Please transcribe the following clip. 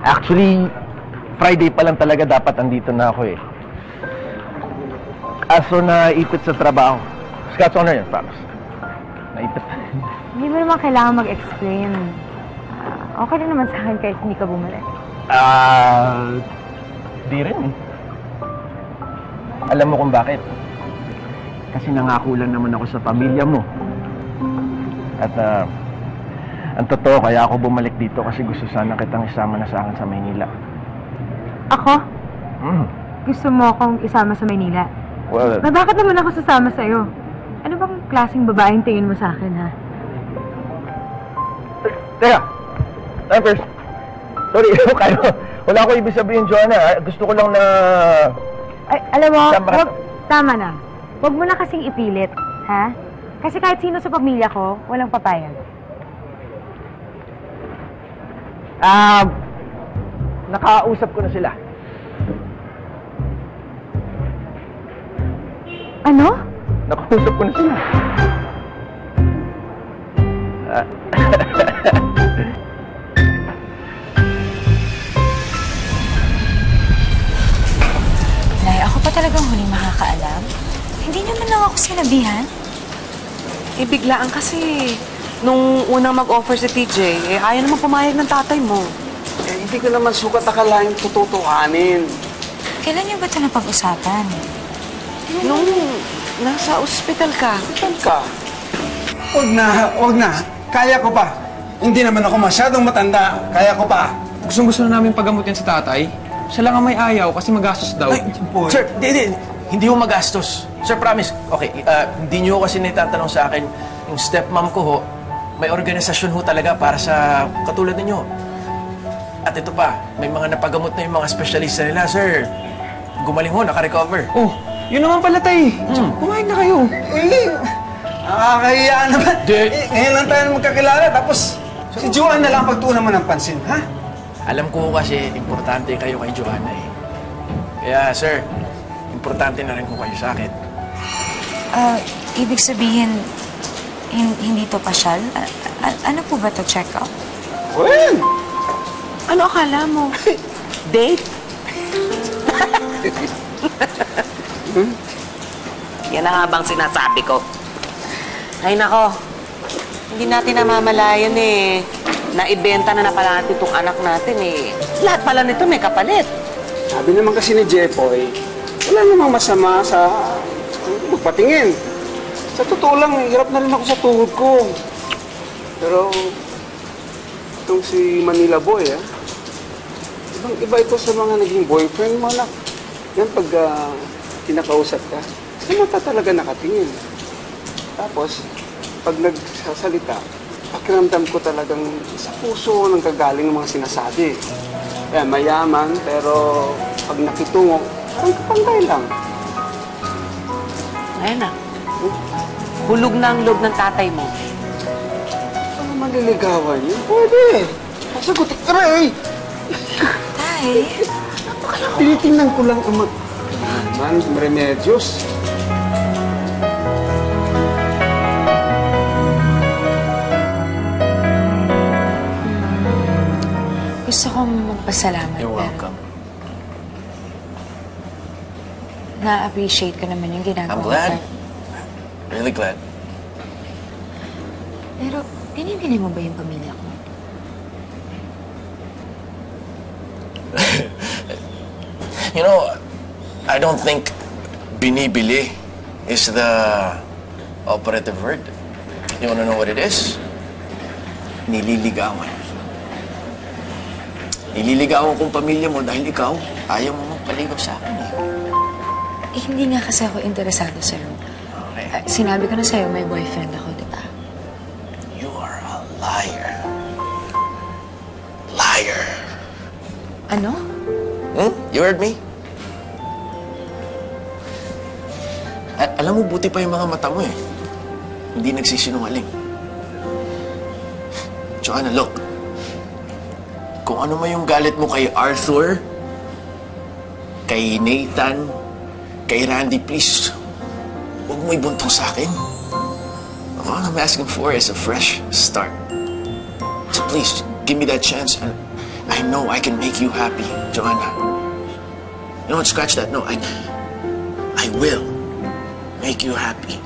Actually, Friday pa lang talaga dapat andito na ako eh. Kaso naipit sa trabaho. Scott's honor yun, promise. Naipit. Hindi mo naman kailangan mag-explain. Okay din naman sa akin kahit hindi ka bumalik. Di rin eh. Alam mo kung bakit? Kasi nangako lang naman ako sa pamilya mo. At ang totoo, kaya ako bumalik dito kasi gusto sana kitang isama na sa akin sa Maynila. Ako? Gusto mo akong isama sa Maynila? Well, Bakit naman ako sasama sa'yo? Ano bang klaseng babaeng tingin mo sa akin, ha? Teka! Time first. Sorry, wala ko ibig sabihin, Joanna. Gusto ko lang na... Ay, alam mo, tama na. Huwag mo na kasing ipilit, ha? Kasi kahit sino sa pamilya ko, walang papayag. Nakausap ko na sila. Ano? Nakausap ko na sila. Nay, ako pa talagang huling makakaalam. Hindi naman lang ako sinabihan. Biglaan kasi. Nung unang mag-offer si TJ, ayaw naman pumayag ng tatay mo. Hindi ko naman sukat akalain tututuhanin. Kailan niyo ba ito napag-usapan? Nung nasa ospital ka. Saan ka? Huwag na. Kaya ko pa. Hindi naman ako masyadong matanda. Kaya ko pa. Gusto na namin pagamutin si tatay. Siya lang ang may ayaw kasi magastos daw. Ay, Sir, hindi ho magastos. Sir, promise. Okay, hindi niyo kasi nitatanong sa akin. Yung stepmom ko ho, may organisasyon ho talaga para sa katulad ninyo. At ito pa, may mga napagamot na yung mga espesyalista nila, sir. Gumaling ho, naka-recover. Oh, yun naman pala, tay. Kumain na kayo. Nakakahiya naman. Ngayon lang tayo magkakilala, tapos si Joanne na lang pagtuunan mo ng pansin, ha? Alam ko kasi importante kayo kay Joanna eh. Kaya, sir, importante na rin ko kayo sa akin. Ibig sabihin, hindi to pasyal? Ano po ba to check-up? Well, Ano akala mo? Date? Yan na nga bang sinasabi ko. Ay nako, hindi natin namamalayan eh. Naibenta na pala natin itong anak natin eh. Lahat pala nito may kapalit. sabi naman kasi ni Jepoy, wala namang masama sa magpatingin. Sa totoo lang, hirap na rin ako sa tuhod ko. Pero, itong si Manila Boy, ibang-iba ito sa mga naging boyfriend mo, anak. Yan, pag kinakausap ka, sa mata talaga nakatingin. Tapos, pag nagsasalita, pakiramdam ko talagang sa puso ng kagaling ng mga sinasabi. Yan, mayaman, pero pag nakitungo, parang kapantay lang. Ayun na. Hulog na ang loob ng tatay mo. Ano maliligawan yun? Pwede. Pasagutin ka na eh. Tay? Tinitingnan ko lang ang remedios. Gusto kong magpasalamat. You're welcome. Na-appreciate ko naman yung ginagawa. I'm glad. Really glad. Pero, pinipili mo ba yung pamilya ko? You know, I don't think binibili is the operative word. You wanna know what it is? Nililigawan. Nililigawan kong pamilya mo dahil ikaw, ayaw mo magpaligaw sa akin eh. Hindi nga kasi ako interesado sa'yo. Okay. Sinabi ko na sa'yo, may boyfriend ako, di ba? You are a liar. Liar. Ano? You heard me? Alam mo, buti pa yung mga mata mo eh. Hindi nagsisinungaling. Joanna, look. Kung ano man yung galit mo kay Arthur, kay Nathan, kay Randy, please, huwag mo ibuntong sa akin. All I'm asking for is a fresh start. So please, give me that chance. And I know I can make you happy, Joanna. You know what? Scratch that. No, I will make you happy.